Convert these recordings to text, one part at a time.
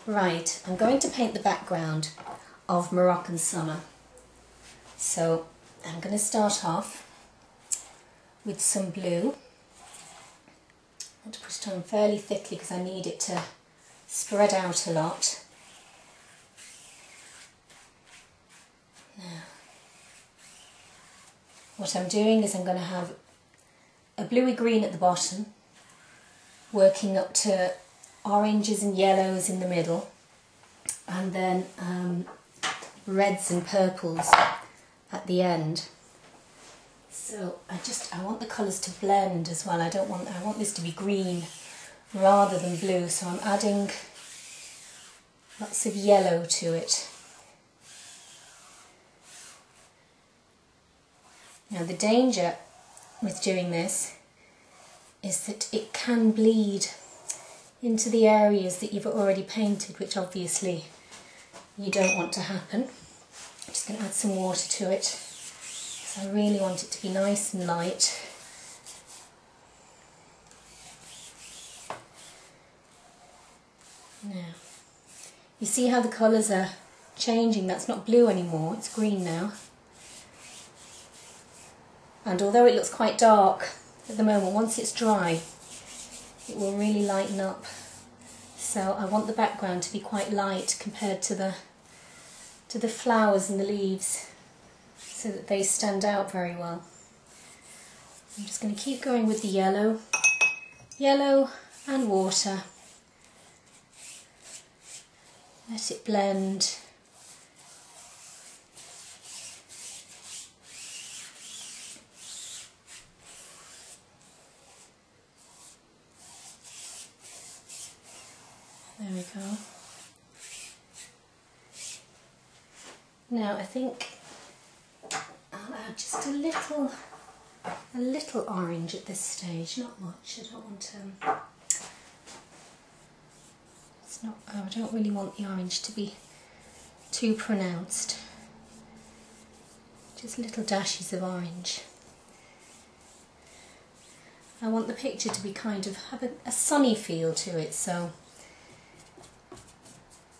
Right, I'm going to paint the background of Moroccan summer. So I'm going to start off with some blue. I want to put it on fairly thickly because I need it to spread out a lot. Now, what I'm doing is I'm going to have a bluey green at the bottom, working up to oranges and yellows in the middle, and then reds and purples at the end. So I want the colours to blend as well. I want this to be green rather than blue, so I'm adding lots of yellow to it. Now the danger with doing this is that it can bleed into the areas that you've already painted, which obviously you don't want to happen. I'm just going to add some water to it, because I really want it to be nice and light. Now, you see how the colours are changing? That's not blue anymore, it's green now. And although it looks quite dark at the moment, once it's dry, it will really lighten up. So I want the background to be quite light compared to the flowers and the leaves, so that they stand out very well. I'm just going to keep going with the yellow and water. Let it blend. There we go. Now I think I'll add just a little orange at this stage, not much. I don't want I don't really want the orange to be too pronounced. Just little dashes of orange. I want the picture to be kind of have a sunny feel to it, so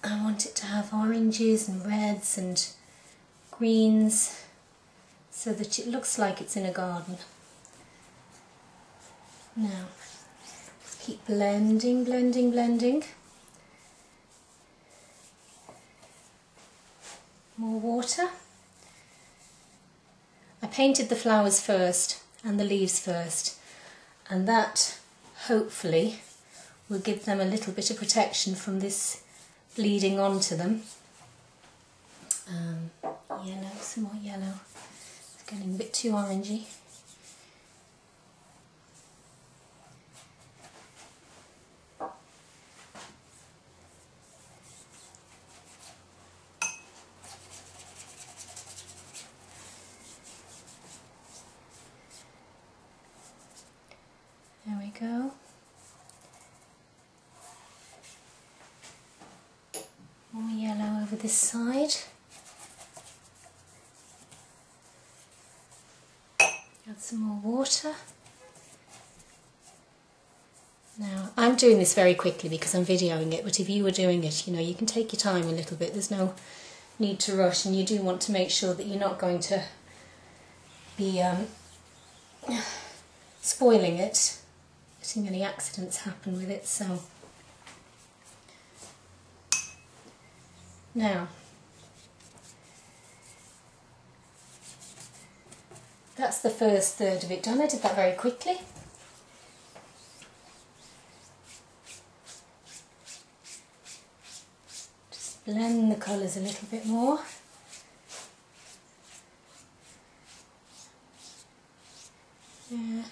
I want it to have oranges and reds and greens, so that it looks like it's in a garden. Now, just keep blending, blending, blending. More water. I painted the flowers first and the leaves first, and that hopefully will give them a little bit of protection from this bleeding onto them. Yellow, some more yellow. It's getting a bit too orangey. There we go. More yellow over this side. Add some more water. Now, I'm doing this very quickly because I'm videoing it, but if you were doing it, you know, you can take your time a little bit. There's no need to rush, and you do want to make sure that you're not going to be spoiling it, letting any accidents happen with it. So now, that's the first third of it done. I did that very quickly. Just blend the colours a little bit more. Yeah,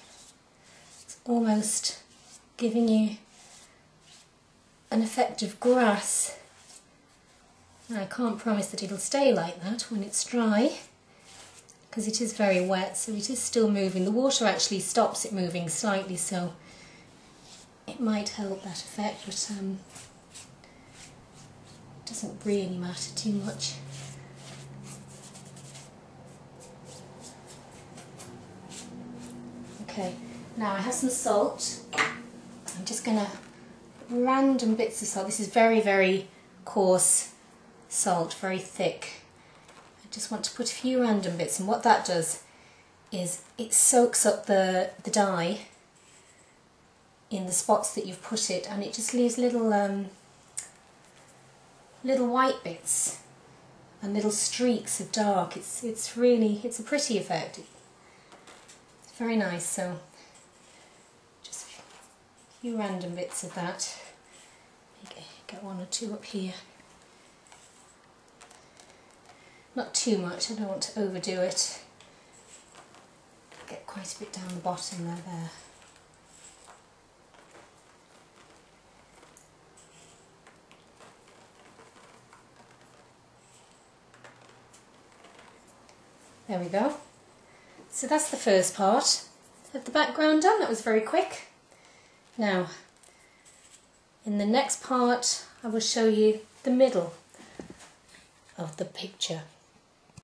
it's almost giving you an effect of grass. Now, I can't promise that it'll stay like that when it's dry, because it is very wet, so it is still moving. The water actually stops it moving slightly, so it might help that effect, but it doesn't really matter too much. Okay, now I have some salt. I'm just going to put random bits of salt. This is very, very coarse salt, very thick. I just want to put a few random bits, and what that does is it soaks up the dye in the spots that you've put it, and it just leaves little little white bits and little streaks of dark. It's a pretty effect. It's very nice. So just a few random bits of that. Get one or two up here. Not too much, I don't want to overdo it. Get quite a bit down the bottom there. There we go. So that's the first part of the background done. That was very quick. Now, in the next part, I will show you the middle of the picture.